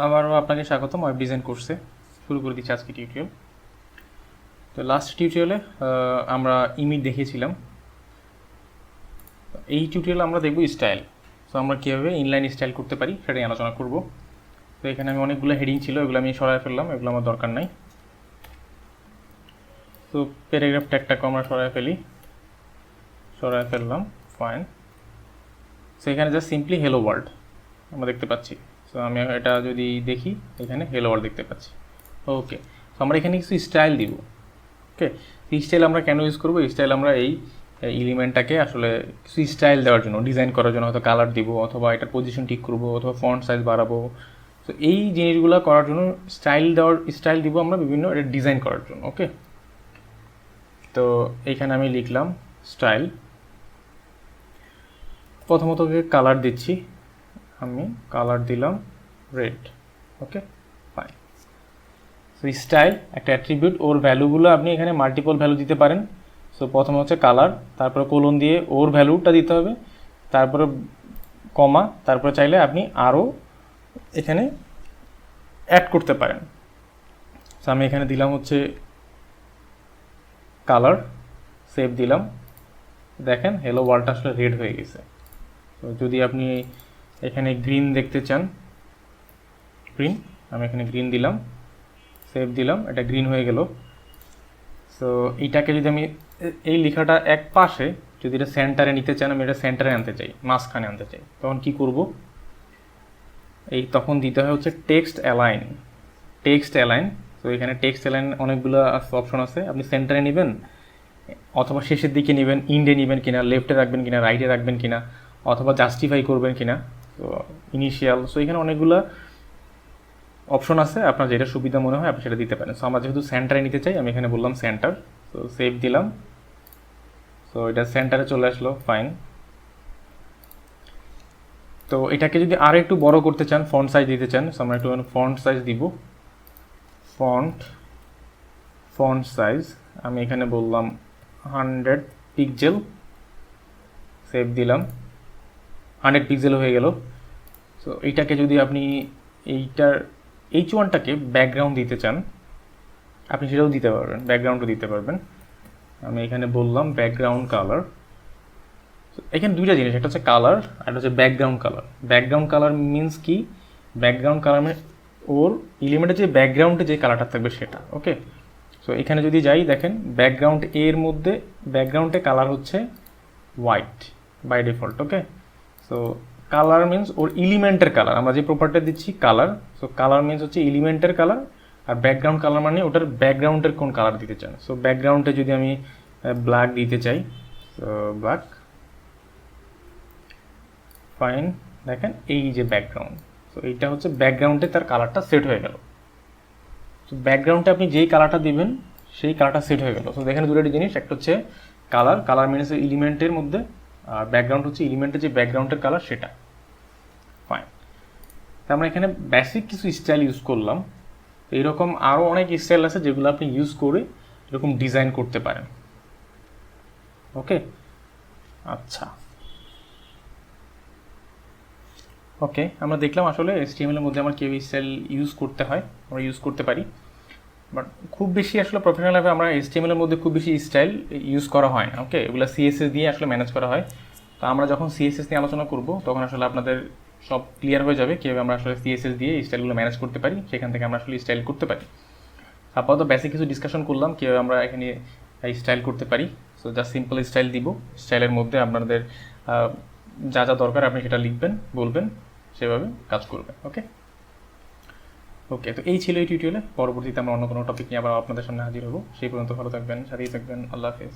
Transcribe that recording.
আবারও আপনাকে স্বাগতম ওয়েব ডিজাইন কোর্সে। শুরু করে দিচ্ছি আজকে টিউটোরিয়াল। তো লাস্ট টিউটোরিয়ালে আমরা ইমেজ দেখিয়েছিলাম। এই টিউটোরিয়ালে আমরা দেখব স্টাইল। সো আমরা কীভাবে ইনলাইন স্টাইল করতে পারি সেটাই আলোচনা করব। তো এখানে আমি অনেকগুলো হেডিং ছিল, এগুলো আমি সরায় ফেললাম, এগুলো আমার দরকার নাই। তো প্যারাগ্রাফ ট্যাগটাকে আমরা সরায় ফেললাম, ফাইন। সো এখানে জাস্ট সিম্পলি হেলো ওয়ার্ল্ড আমরা দেখতে পাচ্ছি। সো আমি এটা যদি দেখি, এখানে হেলো ওয়ার্ল্ড দেখতে পাচ্ছি। ওকে, তো আমরা এখানে কিছু স্টাইল দিব। ওকে, স্টাইল আমরা কেন ইউজ করবো? স্টাইল আমরা এই এলিমেন্টটাকে আসলে কিছু স্টাইল দেওয়ার জন্য, ডিজাইন করার জন্য হয়তো কালার দিব, অথবা এটার পজিশন ঠিক করবো, অথবা ফন্ট সাইজ বাড়াবো। তো এই জিনিসগুলো করার জন্য স্টাইল দিব আমরা বিভিন্ন এটা ডিজাইন করার জন্য। ওকে, তো এইখানে আমি লিখলাম স্টাইল। প্রথমত কালার দিচ্ছি, আমি কালার দিলাম রেড। ওকে, ফাইন। সো স্টাইল একটা অ্যাট্রিবিউট, ওর ভ্যালুগুলো আপনি এখানে মাল্টিপল ভ্যালু দিতে পারেন। সো প্রথমে হচ্ছে কালার, তারপরে কোলন দিয়ে ওর ভ্যালুটা দিতে হবে, তারপরে কমা, তারপরে চাইলে আপনি আরও এখানে অ্যাড করতে পারেন। সো আমি এখানে দিলাম হচ্ছে কালার, সেভ দিলাম। দেখেন হেলো ওয়ার্ল্ডটা আসলে রেড হয়ে গেছে। তো যদি আপনি এখানে গ্রিন দেখতে চান, গ্রিন, আমি এখানে গ্রিন দিলাম, সেভ দিলাম, এটা গ্রিন হয়ে গেল। সো এইটাকে যদি আমি এই লেখাটা এক পাশে যদি এটা সেন্টারে নিতে চান, আমি এটা সেন্টারে আনতে চাই, মাঝখানে আনতে চাই, তখন কি করব? তখন দিতে হয় হচ্ছে টেক্সট অ্যালাইন। তো এখানে টেক্সট অ্যালাইন অনেকগুলো অপশন আছে, আপনি সেন্টারে নেবেন অথবা শেষের দিকে নেবেন, ইন্ডে নেবেন কিনা, লেফটে রাখবেন কিনা, রাইটে রাখবেন কিনা, অথবা জাস্টিফাই করবেন কিনা, তো ইনিশিয়াল। সো এখানে অনেকগুলো অপশন আছে, আপনার যেটা সুবিধা মনে হয় আপনি সেটা দিতে পারেন। সো আমরা যেহেতু সেন্টারে নিতে চাই, আমি এখানে বললাম সেন্টার। সো সেভ দিলাম। সো এটা সেন্টারে চলে আসলো, ফাইন। তো এটাকে যদি আরও একটু বড় করতে চান, ফন্ট সাইজ দিতে চান, সো আমরা একটু ফন্ট সাইজ দিব। ফন্ট সাইজ আমি এখানে বললাম 100 পিক্সেল, সেভ দিলাম, 100 পিক্সেল হয়ে গেল। সো এইটাকে যদি আপনি এইটার H1টাকে ব্যাকগ্রাউন্ড দিতে চান, আপনি সেটাও দিতে পারবেন, ব্যাকগ্রাউন্ডও দিতে পারবেন। আমি এখানে বললাম ব্যাকগ্রাউন্ড কালার। এখানে দুইটা জিনিস, একটা হচ্ছে কালার আর হচ্ছে background colour. Background colour means কি? ব্যাকগ্রাউন্ড কালার মানে ওর এলিমেন্টের যে ব্যাকগ্রাউন্ডে যে কালারটা থাকবে সেটা। ওকে, সো এখানে যদি যাই, দেখেন ব্যাকগ্রাউন্ড এর মধ্যে ব্যাকগ্রাউন্ডে কালার হচ্ছে white by default. Okay, so colour means ওর এলিমেন্টের কালার, আমরা যে প্রপার্টি দিচ্ছি কালার। সো কালার মিনস হচ্ছে এলিমেন্টের কালার, আর ব্যাকগ্রাউন্ড কালার মানে ওটার ব্যাকগ্রাউন্ডের কোন কালার দিতে চান। সো ব্যাকগ্রাউন্ডে যদি আমি ব্ল্যাক দিতে চাই, সো ব্ল্যাক, ফাইন। দেখেন এই যে ব্যাকগ্রাউন্ড, সো এইটা হচ্ছে ব্যাকগ্রাউন্ডে তার কালারটা সেট হয়ে গেল। তো ব্যাকগ্রাউন্ডে আপনি যেই কালারটা দিবেন সেই কালারটা সেট হয়ে গেল। সো দেখেন দুটো জিনিস, একটা হচ্ছে কালার মিনস এলিমেন্টের মধ্যে, আর ব্যাকগ্রাউন্ড হচ্ছে এলিমেন্টের যে ব্যাকগ্রাউন্ডের কালার সেটা, ফাইন। তো আমরা এখানে বেসিক কিছু স্টাইল ইউজ করলাম। এইরকম আরও অনেক স্টাইল আছে যেগুলো আপনি ইউজ করে এরকম ডিজাইন করতে পারেন। ওকে, আচ্ছা, ওকে, আমরা দেখলাম আসলে HTML এর মধ্যে আমার কীভাবে স্টাইল ইউজ করতে হয়, আমরা ইউজ করতে পারি। বাট খুব বেশি আসলে প্রফেশনালভাবে আমরা HTML এর মধ্যে খুব বেশি স্টাইল ইউজ করা হয় না। ওকে, এগুলো CSS দিয়ে আসলে ম্যানেজ করা হয়। তো আমরা যখন CSS নিয়ে আলোচনা করব তখন আসলে আপনাদের সব ক্লিয়ার হয়ে যাবে কীভাবে আমরা আসলে CSS দিয়ে স্টাইলগুলো ম্যানেজ করতে পারি, সেখান থেকে আমরা আসলে স্টাইল করতে পারি। আপাতত বেসিক কিছু ডিসকাশন করলাম কীভাবে আমরা এখানে স্টাইল করতে পারি। সো জাস্ট সিম্পল স্টাইল দিব, স্টাইলের মধ্যে আপনাদের যা যা দরকার আপনি সেটা লিখবেন, বলবেন, সেভাবে কাজ করবেন। ওকে, তো এই ছিল এই টিউটোরিয়ালে। পরবর্তীতে আমরা অন্য কোনো টপিক নিয়ে আবার আপনাদের সামনে হাজির হব। সেই পর্যন্ত ভালো থাকবেন, সাথেই থাকবেন। আল্লাহ হাফেজ।